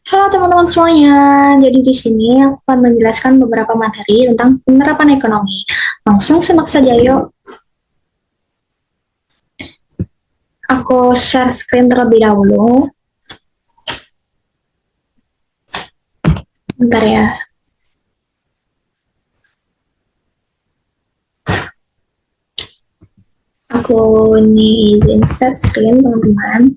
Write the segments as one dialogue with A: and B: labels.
A: Halo teman-teman semuanya, jadi di sini aku akan menjelaskan beberapa materi tentang penerapan ekonomi. Langsung simak saja yuk. Aku share screen terlebih dahulu. Bentar ya. Aku ini izin share screen teman-teman.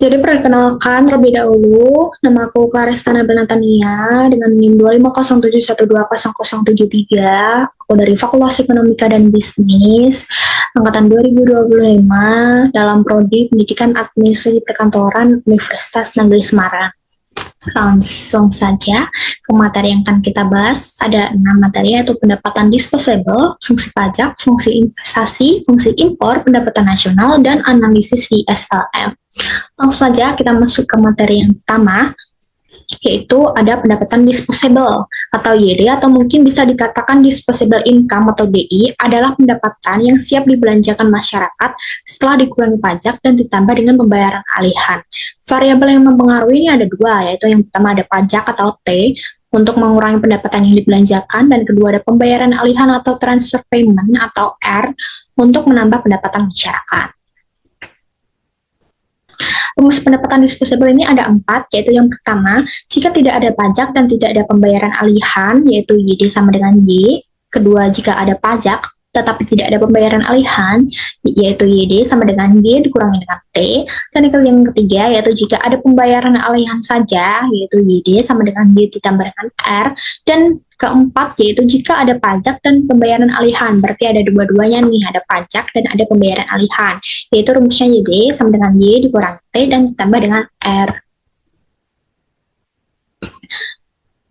A: Jadi perkenalkan terlebih dahulu, nama aku Clarestana Benatania dengan NIM 25071200073. Aku dari Fakultas Ekonomika dan Bisnis angkatan 2025 dalam prodi Pendidikan Administrasi Perkantoran Universitas Negeri Semarang. Langsung saja ke materi yang akan kita bahas. Ada 6 materi, yaitu pendapatan disposable, fungsi pajak, fungsi investasi, fungsi impor, pendapatan nasional, dan analisis di SLM. Langsung saja kita masuk ke materi yang pertama, yaitu ada pendapatan disposable atau YD, atau mungkin bisa dikatakan disposable income atau DI, adalah pendapatan yang siap dibelanjakan masyarakat setelah dikurangi pajak dan ditambah dengan pembayaran alihan. Variabel yang mempengaruhi ini ada dua, yaitu yang pertama ada pajak atau T untuk mengurangi pendapatan yang dibelanjakan, dan kedua ada pembayaran alihan atau transfer payment atau R untuk menambah pendapatan masyarakat. Rumus pendapatan disposable ini ada 4, yaitu yang pertama, jika tidak ada pajak dan tidak ada pembayaran alihan, yaitu YD sama dengan Y. Kedua, jika ada pajak tetapi tidak ada pembayaran alihan, yaitu YD sama dengan Y dikurangi dengan T. Dan yang ketiga, yaitu jika ada pembayaran alihan saja, yaitu YD sama dengan Y ditambah dengan R. Dan keempat, yaitu jika ada pajak dan pembayaran alihan, berarti ada dua-duanya nih, ada pajak dan ada pembayaran alihan, yaitu rumusnya YD sama dengan Y dikurangi T dan ditambah dengan R.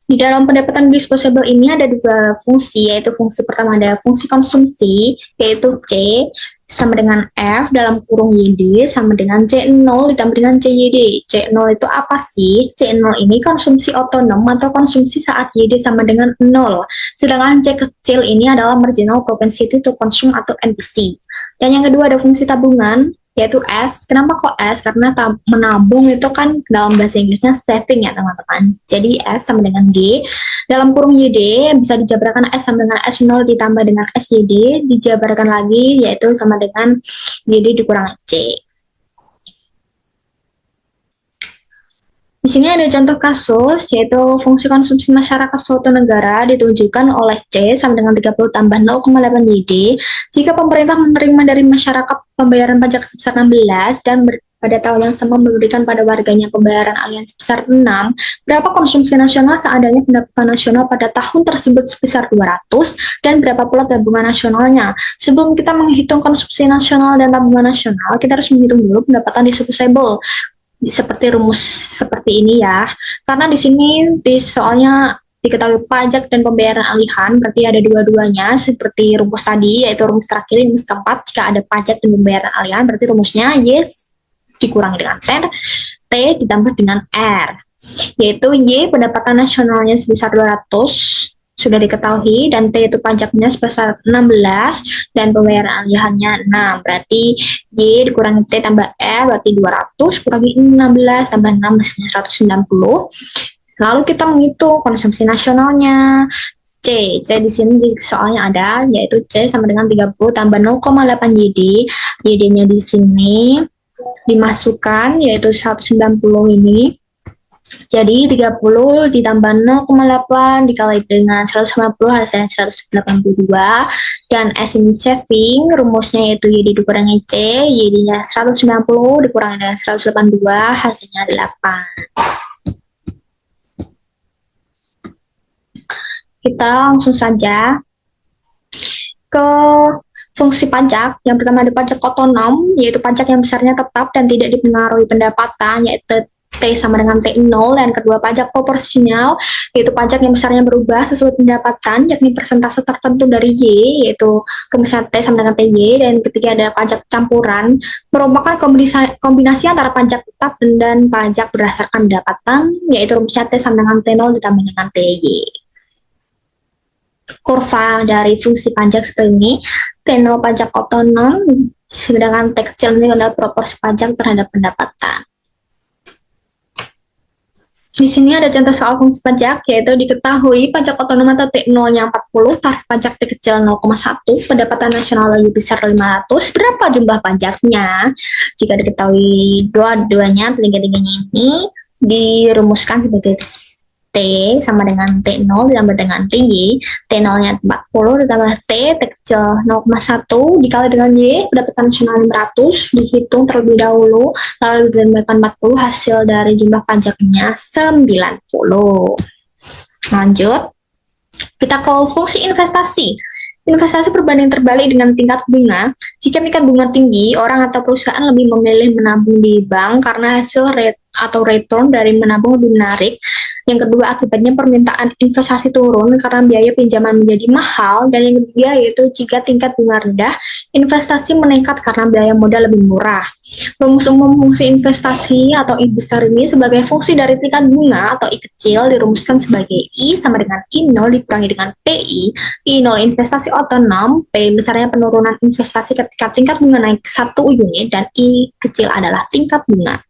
A: Di dalam pendapatan disposable ini ada dua fungsi, yaitu fungsi pertama ada fungsi konsumsi, yaitu C sama dengan F dalam kurung YD sama dengan C0 ditambah dengan CYD. C0 itu apa sih? C0 ini konsumsi otonom atau konsumsi saat YD sama dengan 0. Sedangkan C kecil ini adalah marginal propensity to consume atau MPC. Dan yang kedua ada fungsi tabungan, yaitu S. Kenapa kok S? Karena menabung itu kan dalam bahasa Inggrisnya saving ya teman-teman. Jadi S sama dengan G. Dalam kurung YD bisa dijabarkan S sama dengan S0 ditambah dengan SYD, dijabarkan lagi yaitu sama dengan YD dikurangi C. Di sini ada contoh kasus, yaitu fungsi konsumsi masyarakat suatu negara ditunjukkan oleh C sama dengan 30 tambah 0,8 YD. Jika pemerintah menerima dari masyarakat pembayaran pajak sebesar 16 dan pada tahun yang sama memberikan pada warganya pembayaran alian sebesar 6, berapa konsumsi nasional seandainya pendapatan nasional pada tahun tersebut sebesar 200, dan berapa pula tabungan nasionalnya? Sebelum kita menghitung konsumsi nasional dan tabungan nasional, kita harus menghitung dulu pendapatan disposable. Seperti rumus seperti ini ya, karena di sini soalnya diketahui pajak dan pembayaran alihan, berarti ada dua-duanya seperti rumus tadi, yaitu rumus terakhir, rumus keempat. Jika ada pajak dan pembayaran alihan, berarti rumusnya yes dikurangi dengan T ditambah dengan R, yaitu Y pendapatan nasionalnya sebesar 200 sudah diketahui, dan T itu pajaknya sebesar 16 dan pembayaran alihannya 6, berarti Y dikurangi T tambah R berarti 200 kurangi 16 tambah 6 hasilnya 190. Lalu kita menghitung konsumsi nasionalnya. C di sini soalnya ada, yaitu C sama dengan 30 tambah 0,8 YD. YD-nya di sini dimasukkan, yaitu 190 ini. Jadi 30 ditambah 0,8 dikali dengan 150 hasilnya 182, dan S ini saving, rumusnya yaitu YD dikurangi C, YD-nya 190 dikurangi dengan 182 hasilnya 8. Kita langsung saja ke fungsi pajak. Yang pertama ada pajak otonom, yaitu pajak yang besarnya tetap dan tidak dipengaruhi pendapatan, yaitu T sama dengan T0. Dan kedua pajak proporsional, yaitu pajak yang besarnya berubah sesuai pendapatan, yakni persentase tertentu dari Y, yaitu rumusnya T sama dengan TY. Dan ketiga ada pajak campuran, merupakan kombinasi antara pajak tetap dan pajak berdasarkan pendapatan, yaitu rumusnya T sama dengan T0 ditambah dengan TY. Kurva dari fungsi pajak seperti ini, T0 pajak otonom, sedangkan T kecil ini adalah proporsi pajak terhadap pendapatan. Di sini ada contoh soal fungsi pajak, yaitu diketahui pajak otonom atau T0-nya 40, tarif pajak T kecil 0,1, pendapatan nasional lebih besar 500, berapa jumlah pajaknya? Jika diketahui dua-duanya, tiga-tiganya ini dirumuskan sebagai T sama dengan T0 ditambah dengan TY, T0-nya 40 ditambah T kecil 0,1 dikali dengan Y, pendapatan nasional 500, dihitung terlebih dahulu, lalu ditambahkan 40, hasil dari jumlah pajaknya 90. Lanjut, kita ke fungsi investasi. Investasi berbanding terbalik dengan tingkat bunga. Jika tingkat bunga tinggi, orang atau perusahaan lebih memilih menabung di bank karena hasil rate atau return dari menabung lebih menarik. Yang kedua, akibatnya permintaan investasi turun karena biaya pinjaman menjadi mahal. Dan yang ketiga, yaitu jika tingkat bunga rendah, investasi meningkat karena biaya modal lebih murah. Rumus umum fungsi investasi atau I besar ini sebagai fungsi dari tingkat bunga atau I kecil dirumuskan sebagai I sama dengan I0 dikurangi dengan PI. I0 investasi otonom, P besarnya penurunan investasi ketika tingkat bunga naik 1 unit, dan I kecil adalah tingkat bunga.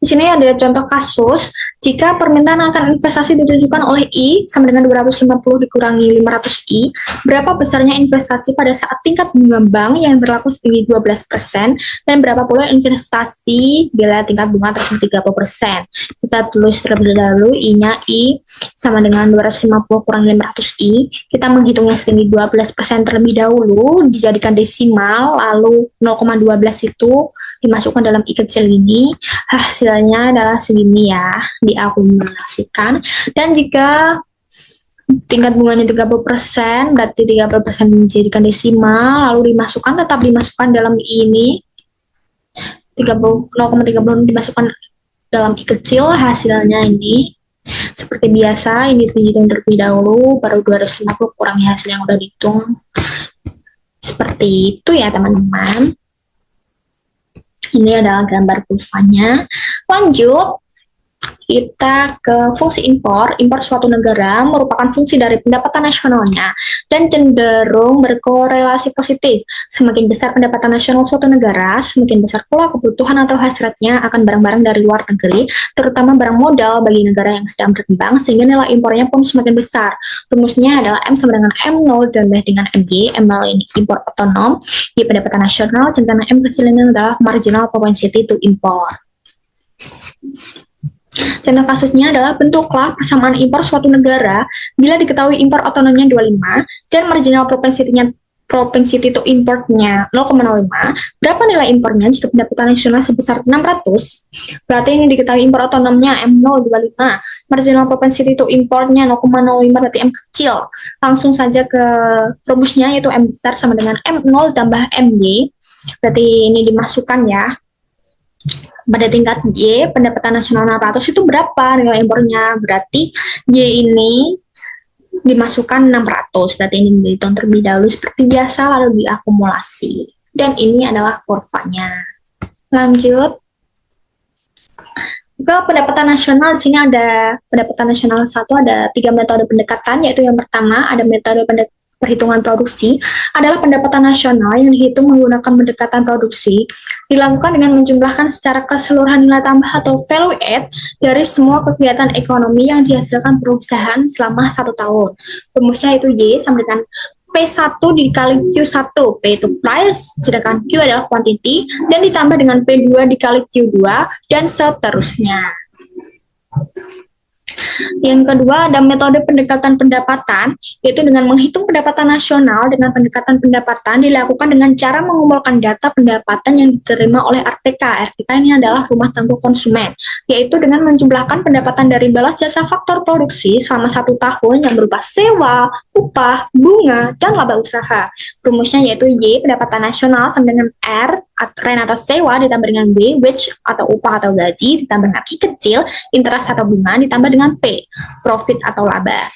A: Di sini ada contoh kasus, jika permintaan akan investasi ditunjukkan oleh I sama dengan 250 dikurangi 500I, berapa besarnya investasi pada saat tingkat bunga bank yang berlaku setinggi 12%, dan berapa pula investasi bila tingkat bunga tersebut 30%. Kita tulis terlebih dahulu I-nya I sama dengan 250 kurang 500I, kita menghitungnya setinggi 12% terlebih dahulu, dijadikan desimal, lalu 0,12 itu dimasukkan dalam I kecil ini, hasilnya adalah segini ya, diakumulasikan. Dan jika tingkat bunganya 30%, berarti 30% dijadikan desimal, lalu tetap dimasukkan dalam I ini, 0,30 dimasukkan dalam I kecil, hasilnya ini. Seperti biasa, ini dihitung terlebih dahulu, baru 250 kurangi hasil yang udah dihitung. Seperti itu ya teman-teman. Ini adalah gambar kurvanya. Lanjut, kita ke fungsi impor. Impor suatu negara merupakan fungsi dari pendapatan nasionalnya dan cenderung berkorelasi positif. Semakin besar pendapatan nasional suatu negara, semakin besar pula kebutuhan atau hasratnya akan barang-barang dari luar negeri, terutama barang modal bagi negara yang sedang berkembang, sehingga nilai impornya pun semakin besar. Rumusnya adalah M sama dengan M0 ditambah dengan MY. M0 ini impor otonom, Y pendapatan nasional, sedangkan M kecil ini adalah marginal propensity to import. Contoh kasusnya adalah bentuklah persamaan impor suatu negara bila diketahui impor otonomnya 25 dan marginal propensity to importnya 0,05. Berapa nilai impornya jika pendapatan nasional sebesar 600? Berarti ini diketahui impor otonomnya M025, marginal propensity to importnya 0,05, berarti M kecil. Langsung saja ke rumusnya, yaitu M besar sama dengan M0 tambah MY. Berarti ini dimasukkan ya. Pada tingkat Y, pendapatan nasional 600 itu berapa nilai impornya? Berarti Y ini dimasukkan 600. Berarti ini dihitung terlebih dahulu seperti biasa, lalu diakumulasi. Dan ini adalah kurvanya. Lanjut ke pendapatan nasional. Di sini ada pendapatan nasional ada 3 metode pendekatan, yaitu yang pertama ada metode perhitungan produksi, adalah pendapatan nasional yang dihitung menggunakan pendekatan produksi, dilakukan dengan menjumlahkan secara keseluruhan nilai tambah atau value add dari semua kegiatan ekonomi yang dihasilkan perusahaan selama 1 tahun. Rumusnya itu Y sama dengan P1 dikali Q1, P itu price, sedangkan Q adalah quantity, dan ditambah dengan P2 dikali Q2, dan seterusnya. Yang kedua ada metode pendekatan pendapatan, yaitu dengan menghitung pendapatan nasional dengan pendekatan pendapatan dilakukan dengan cara mengumpulkan data pendapatan yang diterima oleh RTK. RTK ini adalah rumah tangga konsumen, yaitu dengan menjumlahkan pendapatan dari balas jasa faktor produksi selama 1 tahun yang berupa sewa, upah, bunga, dan laba usaha. Rumusnya yaitu Y pendapatan nasional sama dengan R rent atau sewa ditambah dengan B wage atau upah atau gaji ditambah dengan I kecil interest atau bunga ditambah dengan P profit atau laba.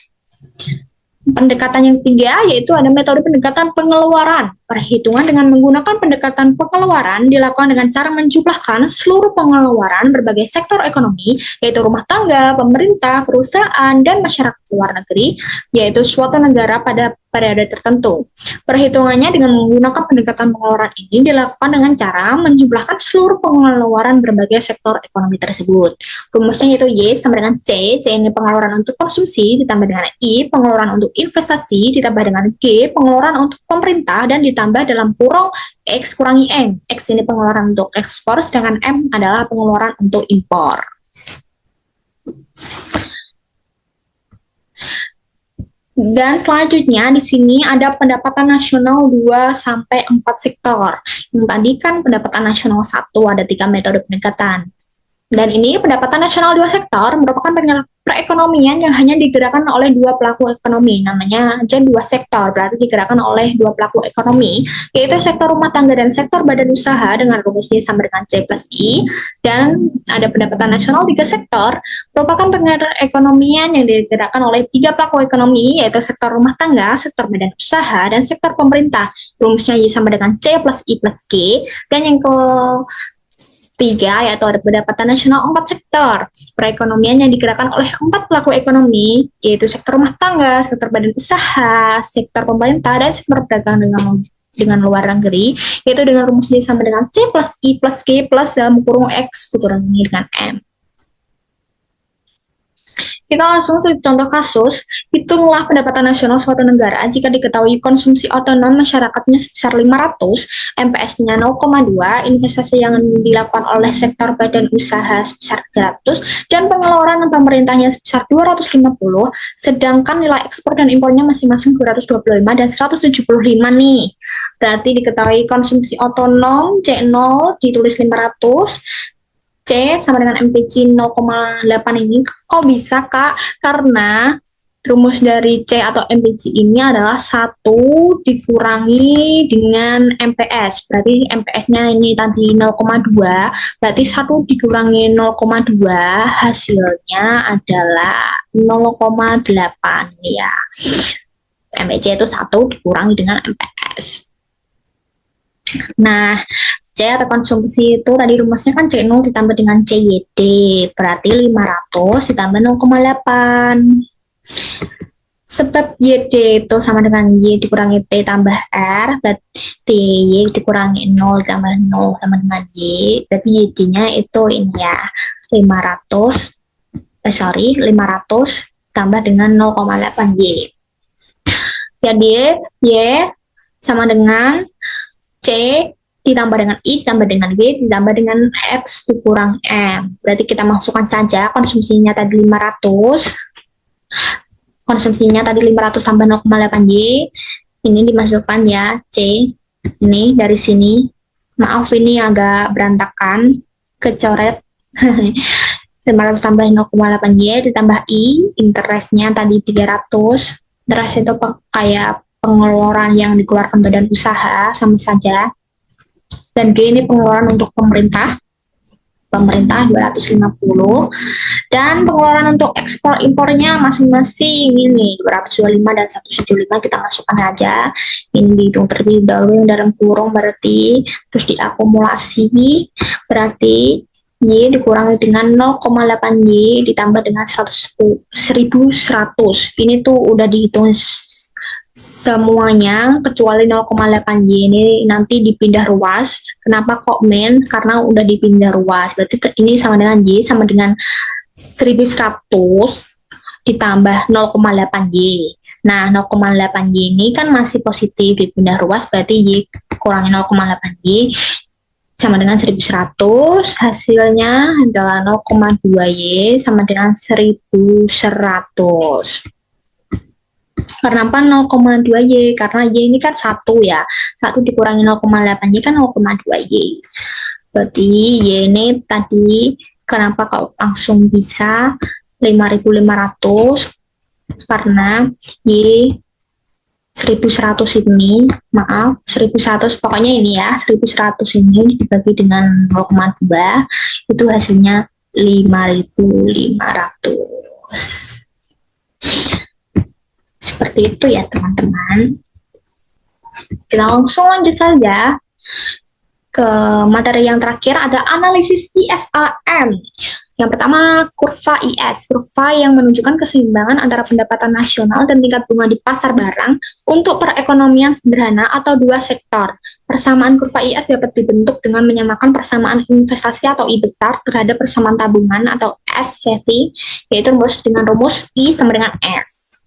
A: Pendekatan yang ketiga yaitu ada metode pendekatan pengeluaran. Perhitungan dengan menggunakan pendekatan pengeluaran dilakukan dengan cara menjumlahkan seluruh pengeluaran berbagai sektor ekonomi, yaitu rumah tangga, pemerintah, perusahaan, dan masyarakat luar negeri, yaitu suatu negara pada periode tertentu. Perhitungannya dengan menggunakan pendekatan pengeluaran ini dilakukan dengan cara menjumlahkan seluruh pengeluaran berbagai sektor ekonomi tersebut. Rumusnya yaitu Y sama dengan C ini pengeluaran untuk konsumsi, ditambah dengan I, pengeluaran untuk investasi, ditambah dengan G, pengeluaran untuk pemerintah, dan ditambah dalam kurung X kurangi M. X ini pengeluaran untuk ekspor, sedangkan M adalah pengeluaran untuk impor. Dan selanjutnya di sini ada pendapatan nasional 2 sampai 4 sektor. Yang tadi kan pendapatan nasional 1 ada 3 metode pendekatan. Dan ini pendapatan nasional 2 sektor merupakan perekonomian yang hanya digerakkan oleh 2 pelaku ekonomi, namanya aja 2 sektor, berarti digerakkan oleh 2 pelaku ekonomi, yaitu sektor rumah tangga dan sektor badan usaha dengan rumusnya sama dengan C plus I. Dan ada pendapatan nasional 3 sektor, merupakan perekonomian yang digerakkan oleh 3 pelaku ekonomi, yaitu sektor rumah tangga, sektor badan usaha, dan sektor pemerintah. Rumusnya Y sama dengan C plus I plus G. Dan yang ketiga, yaitu ada pendapatan nasional 4 sektor perekonomian yang digerakkan oleh 4 pelaku ekonomi, yaitu sektor rumah tangga, sektor badan usaha, sektor pemerintah, dan sektor perdagangan dengan luar negeri, yaitu dengan rumus Y sama dengan C plus I plus G plus dalam kurung X dikurangi dengan M. Kita langsung contoh kasus, hitunglah pendapatan nasional suatu negara jika diketahui konsumsi otonom masyarakatnya sebesar 500, MPS-nya 0,2, investasi yang dilakukan oleh sektor badan usaha sebesar 300, dan pengeluaran pemerintahnya sebesar 250, sedangkan nilai ekspor dan impornya masing-masing 225 dan 175 nih. Berarti diketahui konsumsi otonom C0 ditulis 500, C sama dengan MPC 0,8 ini. Kok bisa, Kak? Karena rumus dari C atau MPC ini adalah 1 dikurangi dengan MPS. Berarti MPS-nya ini tadi 0,2. Berarti 1 dikurangi 0,2 hasilnya adalah 0,8 ya. MPC itu 1 dikurangi dengan MPS. Nah, C atau konsumsi itu tadi rumusnya kan C0 ditambah dengan CYD, berarti 500 ditambah 0,8. Sebab YD itu sama dengan Y dikurangi T tambah R, berarti Y dikurangi 0 tambah 0 sama dengan Y, berarti YD-nya itu ini ya, 500 tambah dengan 0,8 Y. Jadi Y sama dengan C ditambah dengan I, ditambah dengan G, ditambah dengan X dikurang M. Berarti kita masukkan saja konsumsinya tadi 500. Konsumsinya tadi 500 tambah 0,8 Y. Ini dimasukkan ya, C. Ini dari sini. Maaf ini agak berantakan, kecoret. 500 tambah 0,8 Y ditambah I, interestnya tadi 300. Interest itu kayak pengeluaran yang dikeluarkan badan usaha, sama saja. Dan G ini pengeluaran untuk pemerintah 250, dan pengeluaran untuk ekspor impornya masing-masing ini 225 dan 175 kita masukkan aja. Ini dihitung terlebih dahulu yang dalam kurung, berarti terus diakumulasi, berarti Y dikurangi dengan 0,8 Y ditambah dengan 1100. Ini tuh udah dihitung semuanya kecuali 0,8 Y ini nanti dipindah ruas. Kenapa kok min? Karena udah dipindah ruas. Berarti ini sama dengan Y sama dengan 1100 ditambah 0,8 Y. Nah, 0,8 Y ini kan masih positif dipindah ruas, berarti Y kurangi 0,8 Y sama dengan 1100. Hasilnya adalah 0,2 Y sama dengan 1100. Kenapa 0,2 Y? Karena Y ini kan 1 ya. 1 dikurangi 0,8 Y kan 0,2 Y. Berarti Y ini tadi kenapa kok langsung bisa 5.500? Karena Y 1100 ini, maaf, 1100 pokoknya ini ya, 1100 ini dibagi dengan 0,2 itu hasilnya 5.500. Seperti itu ya teman-teman. Kita langsung lanjut saja ke materi yang terakhir, ada analisis ISAM. Yang pertama, kurva IS, kurva yang menunjukkan keseimbangan antara pendapatan nasional dan tingkat bunga di pasar barang untuk perekonomian sederhana atau dua sektor. Persamaan kurva IS dapat dibentuk dengan menyamakan persamaan investasi atau I besar terhadap persamaan tabungan atau S saving, yaitu rumus dengan rumus I sama dengan S.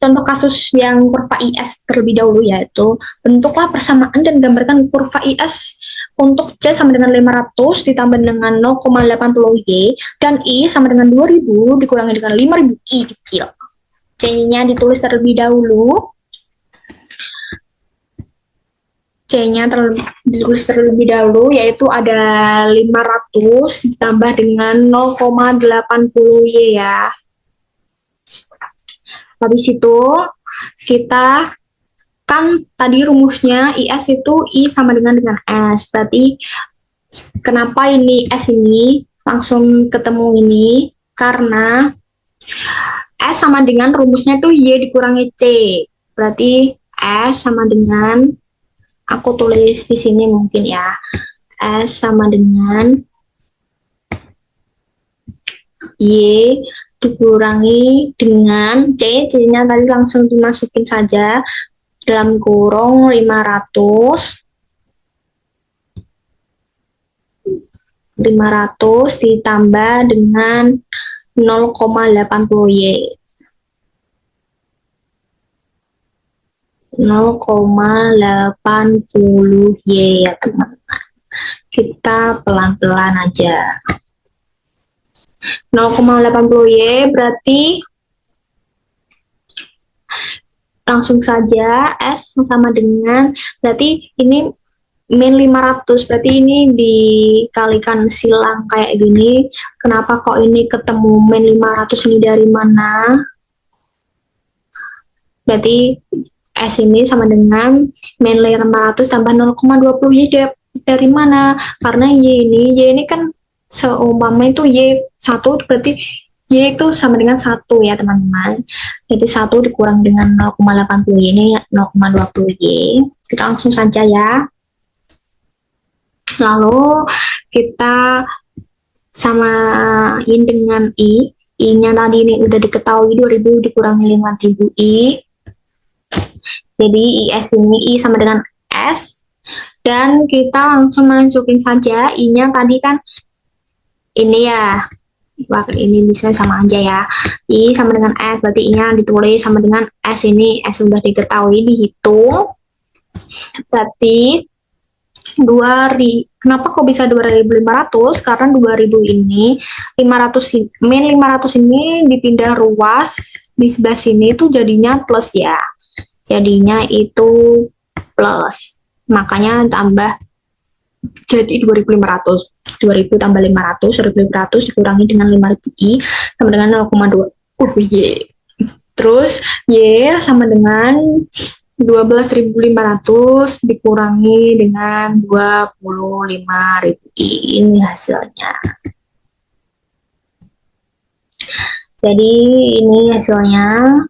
A: Contoh kasus yang kurva IS terlebih dahulu yaitu bentuklah persamaan dan gambarkan kurva IS untuk C sama dengan 500 ditambah dengan 0,80Y dan I sama dengan 2000 dikurangi dengan 5000 I kecil. C-nya ditulis terlebih dahulu. C-nya ditulis terlebih dahulu yaitu ada 500 ditambah dengan 0,80Y ya. Habis itu kita kan tadi rumusnya IS itu I sama dengan S. Berarti kenapa ini S ini langsung ketemu ini? Karena S sama dengan rumusnya itu Y dikurangi C. Berarti S sama dengan, aku tulis di sini mungkin ya, S sama dengan Y dikurangi dengan C. C-nya tadi langsung dimasukin saja dalam kurung 500 ditambah dengan 0,80Y. 0,80Y ya teman-teman. Kita pelan-pelan aja. 0,80Y berarti langsung saja S sama dengan, berarti ini min 500, berarti ini dikalikan silang kayak gini. Kenapa kok ini ketemu min 500 ini dari mana? Berarti S ini sama dengan min 500 tambah 0,20Y dari mana? Karena Y ini kan seumpama itu Y1, berarti Y itu sama dengan 1 ya teman-teman. Jadi 1 dikurang dengan 0,80Y ini 0,20Y. Kita langsung saja ya. Lalu kita samain dengan I. I-nya tadi ini udah diketahui 2000 dikurangi 5000I. Jadi IS ini I sama dengan S. Dan kita langsung masukin saja I-nya tadi kan ini ya. Ini bisa sama aja ya. I sama dengan S, berarti I-nya ditulis sama dengan S ini. S sudah diketahui, dihitung. Berarti kenapa kok bisa 2500? Karena 2000 ini 500 ini dipindah ruas di sebelah sini itu jadinya plus ya. Jadinya itu plus. Makanya tambah jadi 2500. 2000 tambah 500, 1500 dikurangi dengan 5000I sama dengan 0,2Y. Terus Y sama dengan 12.500 dikurangi dengan 25.000I. Ini hasilnya. Jadi ini hasilnya.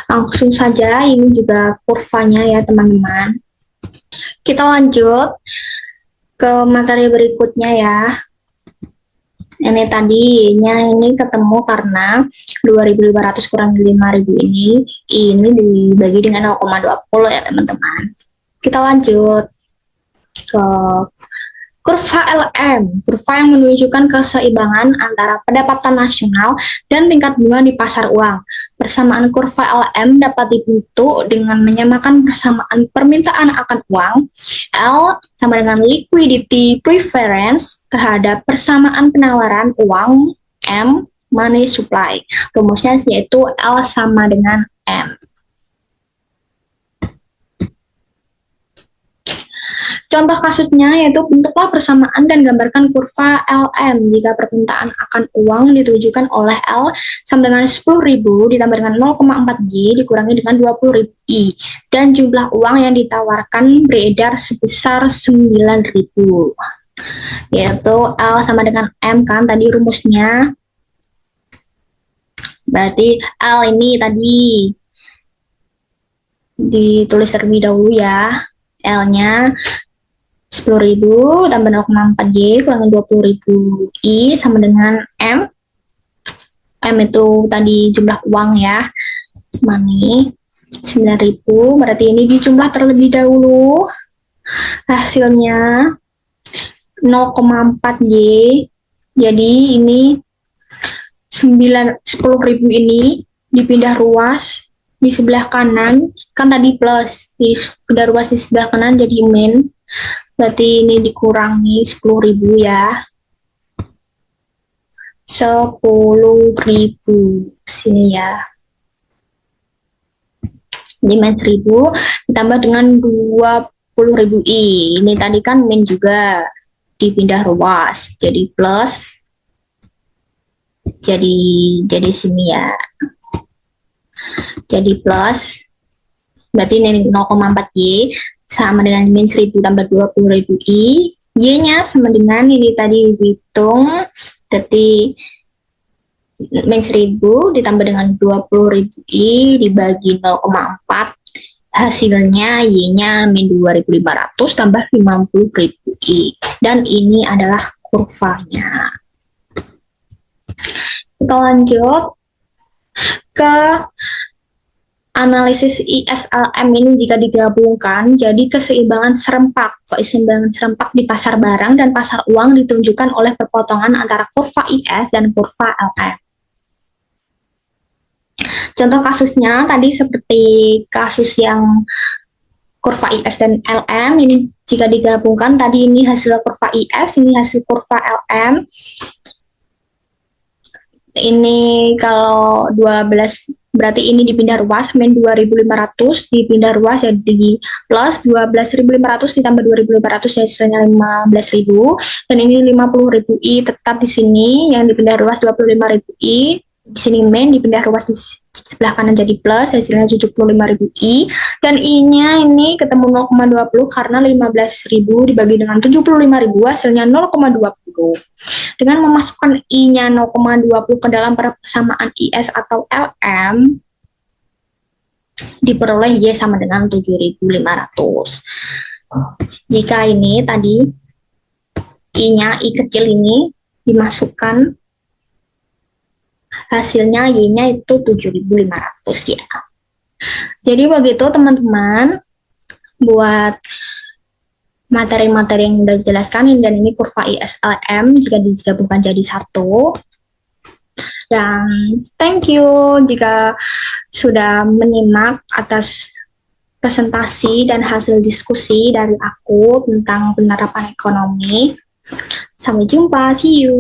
A: Langsung saja, ini juga kurvanya ya teman-teman. Kita lanjut ke materi berikutnya ya. Ini tadinya ini ketemu karena 2.500 kurang 5.000 ini dibagi dengan 0,20 ya teman-teman. Kita lanjut ke kurva LM, kurva yang menunjukkan keseimbangan antara pendapatan nasional dan tingkat bunga di pasar uang. Persamaan kurva LM dapat dibentuk dengan menyamakan persamaan permintaan akan uang, L sama dengan liquidity preference terhadap persamaan penawaran uang, M money supply. Rumusnya yaitu L sama dengan M. Contoh kasusnya yaitu bentuklah persamaan dan gambarkan kurva LM jika permintaan akan uang ditujukan oleh L sama dengan 10.000 ditambah dengan 0,4Y dikurangi dengan 20.000I dan jumlah uang yang ditawarkan beredar sebesar 9.000. Yaitu L sama dengan M kan tadi rumusnya. Berarti L ini tadi ditulis terlebih dahulu ya. L-nya 10.000 tambah 0,4Y kurangi 20.000 I sama dengan M. M itu tadi jumlah uang ya, money. 9.000, berarti ini dijumlah terlebih dahulu. Hasilnya 0,4Y. Jadi ini 10.000 ini dipindah ruas di sebelah kanan, kan tadi plus, dipindah ruas di sebelah kanan jadi min. Berarti ini dikurangi 10.000 ya. 10.000 sini ya. Ini min 1.000 ditambah dengan 20.000 I. Ini tadi kan min juga dipindah ruas jadi plus. Jadi sini ya. Jadi plus. Berarti ini 0,4Y sama dengan min 1.000 tambah 20.000 I. Y-nya sama dengan ini tadi dihitung. Berarti min 1.000 ditambah dengan 20.000 I dibagi 0,4. Hasilnya Y-nya min 2.500 tambah 50.000 I. Dan ini adalah kurvanya. Kita lanjut ke analisis ISLM ini jika digabungkan jadi keseimbangan serempak. Keseimbangan serempak di pasar barang dan pasar uang ditunjukkan oleh perpotongan antara kurva IS dan kurva LM. Contoh kasusnya tadi seperti kasus yang kurva IS dan LM, ini jika digabungkan tadi ini hasil kurva IS, ini hasil kurva LM. Ini kalau 12 berarti ini dipindah ruas, min 2.500 dipindah ruas jadi plus 12.500 ditambah 2.500 jadi hasilnya 15.000, dan ini 50.000 I tetap di sini, yang dipindah ruas 25.000 I, di sini min dipindah ruas di sebelah kanan jadi plus, hasilnya 75.000 I, dan I-nya ini ketemu 0,20 karena 15.000 dibagi dengan 75.000 hasilnya 0,20. Dengan memasukkan I-nya 0,20 ke dalam persamaan IS atau LM, diperoleh Y sama dengan 7.500. Jika ini tadi I-nya, I kecil ini dimasukkan, hasilnya Y-nya itu 7.500 ya. Jadi begitu teman-teman, buat materi-materi yang sudah dijelaskan, dan ini kurva ISLM jika digabungkan jadi satu. Dan thank you jika sudah menyimak atas presentasi dan hasil diskusi dari aku tentang penerapan ekonomi. Sampai jumpa, see you.